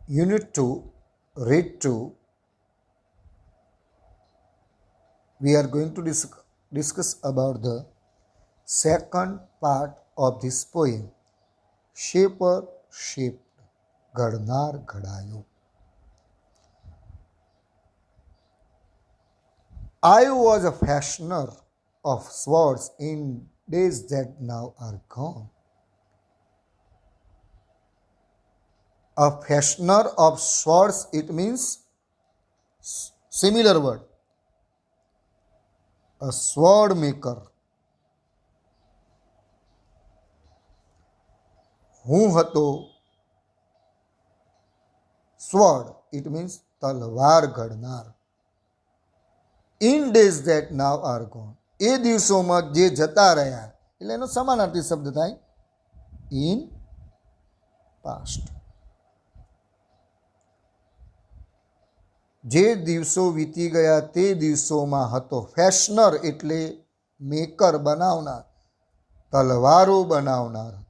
Unit 2, Read 2, we are going to discuss about the second part of this poem, Shaper Shaped, ઘડનાર ઘડાયો. I was a fashioner of swords in days that now are gone. A fashioner of swords, it means similar word. A sword maker. હું હતો sword, it means તલવાર ઘડનાર. In days that now are gone, એ દિવસોમાં જે જતા રહ્યા, એટલે એનો સમાનાર્થી શબ્દ થાય in past. જે દિવસો વીતી ગયા તે દિવસોમાં હતો. ફેશનર એટલે મેકર, બનાવનાર, તલવારો બનાવનાર હતો.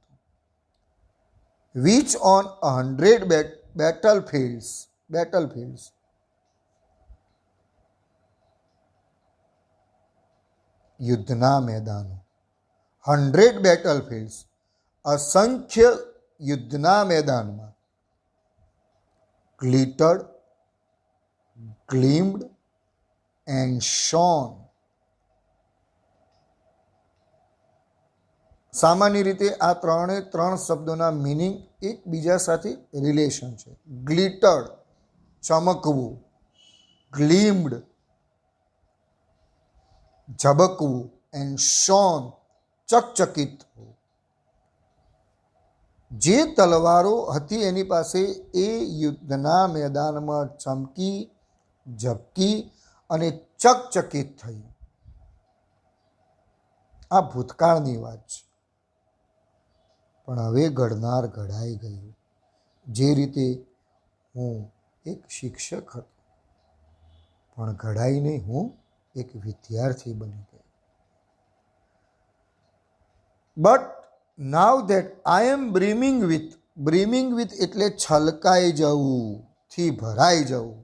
which on 100 battlefields યુદ્ધના મેદાનો, 100 battlefields અસંખ્ય યુદ્ધના મેદાનમાં glittered, gleamed and shone. સામાન્ય રીતે આ ત્રણ શબ્દોના મિનિંગ એકબીજા સાથે રિલેશન છે. ગ્લિટર્ડ ચમકવું, ગ્લીમ્ડ ઝબકવું, એન્ડ શોન ચકચકિત થવું. જે તલવારો હતી એની પાસે એ યુદ્ધના મેદાનમાં ચમકી, ઝબકી અને ચકચકિત થઈ. આ ભૂતકાળની વાત છે. પણ હવે ઘડનાર ઘડાઈ ગયું. જે રીતે હું એક શિક્ષક હતો, પણ ઘડાઈને હું એક વિદ્યાર્થી બની ગયો. But now that I am brimming with એટલે છલકાઈ જવું, થી ભરાઈ જવું.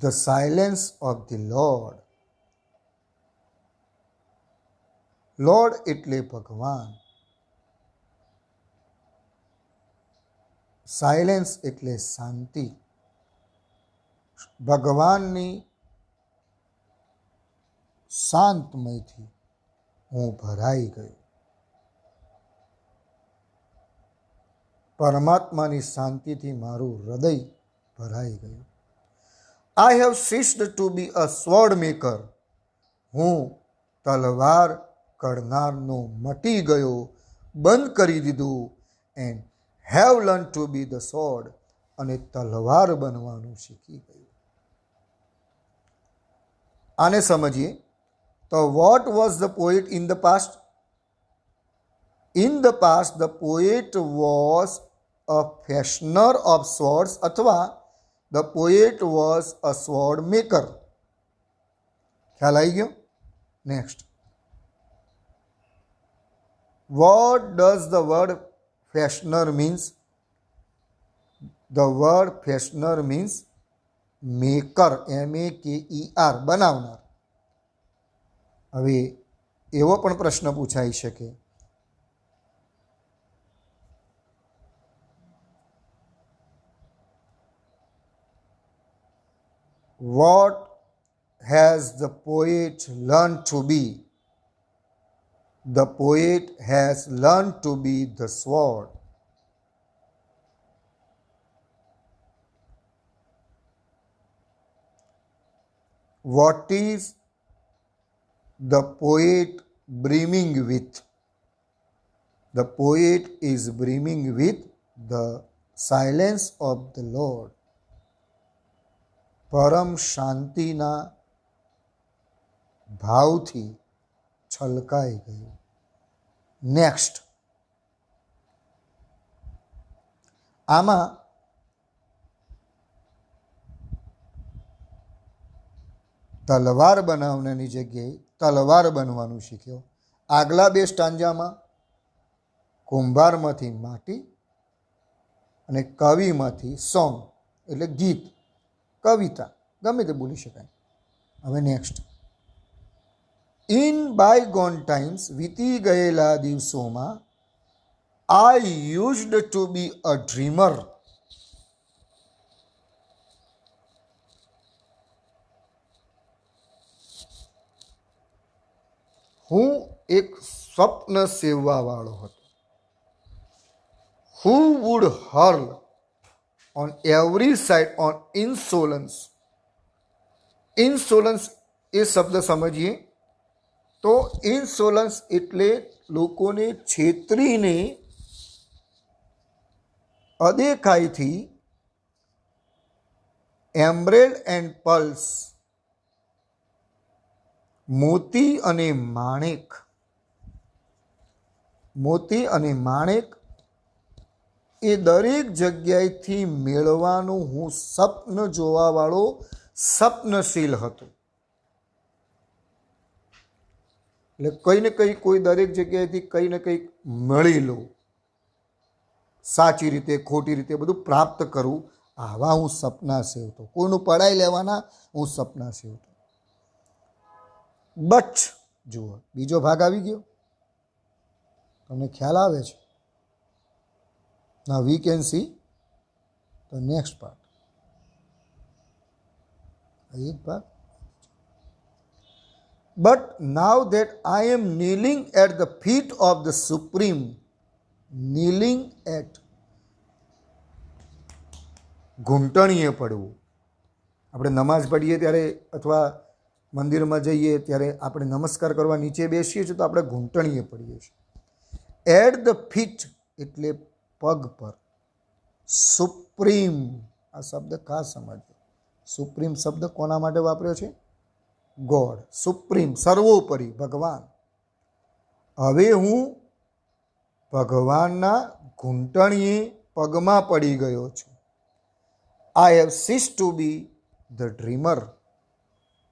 The silence of the lord. Lord એટલે ભગવાન, સાયલેન્સ એટલે શાંતિ. ભગવાનની શાંતમયથી હું ભરાઈ ગયો. પરમાત્માની શાંતિથી મારું હૃદય ભરાઈ ગયું. I have ceased to be a sword maker. હું તલવાર ઘડનારનો મટી ગયો, બંધ કરી દીધું. And have learned to be the sword, અને તલવાર બનવાનું શીખી ગયું. આને સમજીએ તો what was the poet in the past? In the past the poet was a fashioner of swords, અથવા the poet was a sword maker. ખ્યાલ આવી ગયો? Next, what does the word fashioner means? The word fashioner means maker, maker, બનાવનાર. હવે એવો પણ પ્રશ્ન પૂછાઈ શકે, what has the poet learned to be? The poet has learned to be the sword. What is the poet brimming with? The poet is brimming with the silence of the Lord. પરમ શાંતિના ભાવથી છલકાઈ ગયું. Next, આમાં તલવાર બનાવવાની જગ્યાએ તલવાર બનવાનું શીખ્યો. આગલા બે સ્ટાંજામાં કુંભારમાંથી માટી અને કવિમાંથી સોંગ એટલે ગીત, કવિતા ગમે તે બોલી શકાય. હવે નેક્સ્ટ, ઇન બાયગોન ટાઈમ્સ વીતી ગયેલા દિવસોમાં I used to be a dreamer. હું એક સ્વપ્ન સેવવાવાળો હતો. Who would hurl on every side on insolence. Insolence એ શબ્દ સમજીએ તો ઇન્સોલન્સ એટલે લોકોને છેતરીને અદેખાઈથી એમરેલ્ડ એન્ડ પલ્સ, મોતી અને માણેક, મોતી અને માણેક એ દરેક જગ્યાએથી મેળવાનું હું સ્વપ્ન જોવાવાળો સ્વપ્નશીલ હતો. એટલે કંઈ ને કંઈ કોઈ દરેક જગ્યાએથી કંઈ ને કંઈક મળી લો, સાચી રીતે ખોટી રીતે બધું પ્રાપ્ત કરું, આવા હું સપના સેવતો. કોઈનું પડાઈ લેવાના હું સપના સેવતો. બટ જુઓ બીજો ભાગ આવી ગયો, તમને ખ્યાલ આવે છે? Now we can see the next part. But now that I am kneeling at the feet of the Supreme, kneeling at, ઘૂંટણીએ પડવું. આપણે નમાઝ પઢીએ ત્યારે અથવા મંદિરમાં જઈએ ત્યારે આપણે નમસ્કાર કરવા નીચે બેસીએ છીએ તો આપણે ઘૂંટણીએ પડીએ છીએ. એટ ધ ફીટ એટલે પગ પર. સુપ્રીમ, આ શબ્દ ખાસ સમજજો. સુપ્રીમ શબ્દ કોના માટે વાપર્યો છે? ગોડ. સુપ્રીમ સર્વોપરી, ભગવાન. હવે હું ભગવાનના ઘૂંટણીએ પગમાં પડી ગયો છું. I have ceased to be the dreamer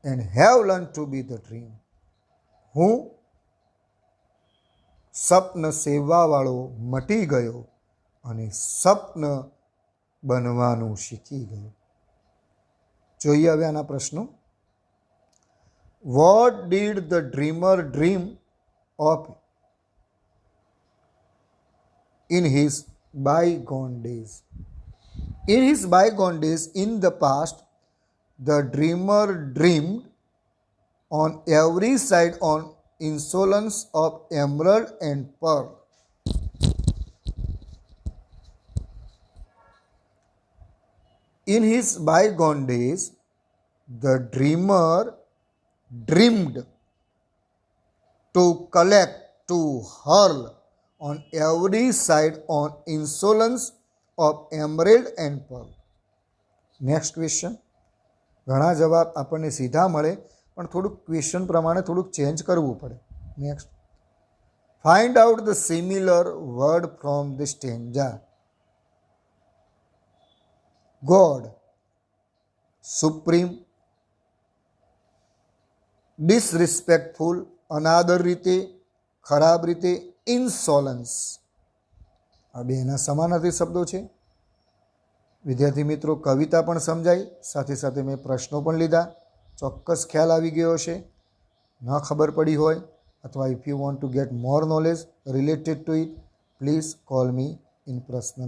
and have learn to be the dream. હું સ્વપ્ન સેવવાવાળો મટી ગયો અને સ્વપ્ન બનવાનું શીખી ગયો. જોઈએ હવે આના પ્રશ્નો. What did the dreamer dream of in his bygone days? In his bygone days, in the past, the dreamer dreamed on every side on insolence of emerald and pearl. In his bygone days, the dreamer dreamed to collect, to hurl on every side on insolence of emerald and pearl. Next question. ઘણા જવાબ આપણને સીધા મળે પણ થોડુંક question પ્રમાણે થોડુંક change કરવું પડે. Next, find out the similar word from the stanza. God, supreme, disrespectful અનાદર રીતે, ખરાબ રીતે, ઇન્સોલન્સ. આ બેના સમાનાર્થી શબ્દો છે. વિદ્યાર્થી મિત્રો, કવિતા પણ સમજાઈ, સાથે સાથે મેં પ્રશ્નો પણ લીધા. ચોક્કસ ખ્યાલ આવી ગયો હશે. ન ખબર પડી હોય અથવા if you want to gate more knowledge related to it, please call me in personal.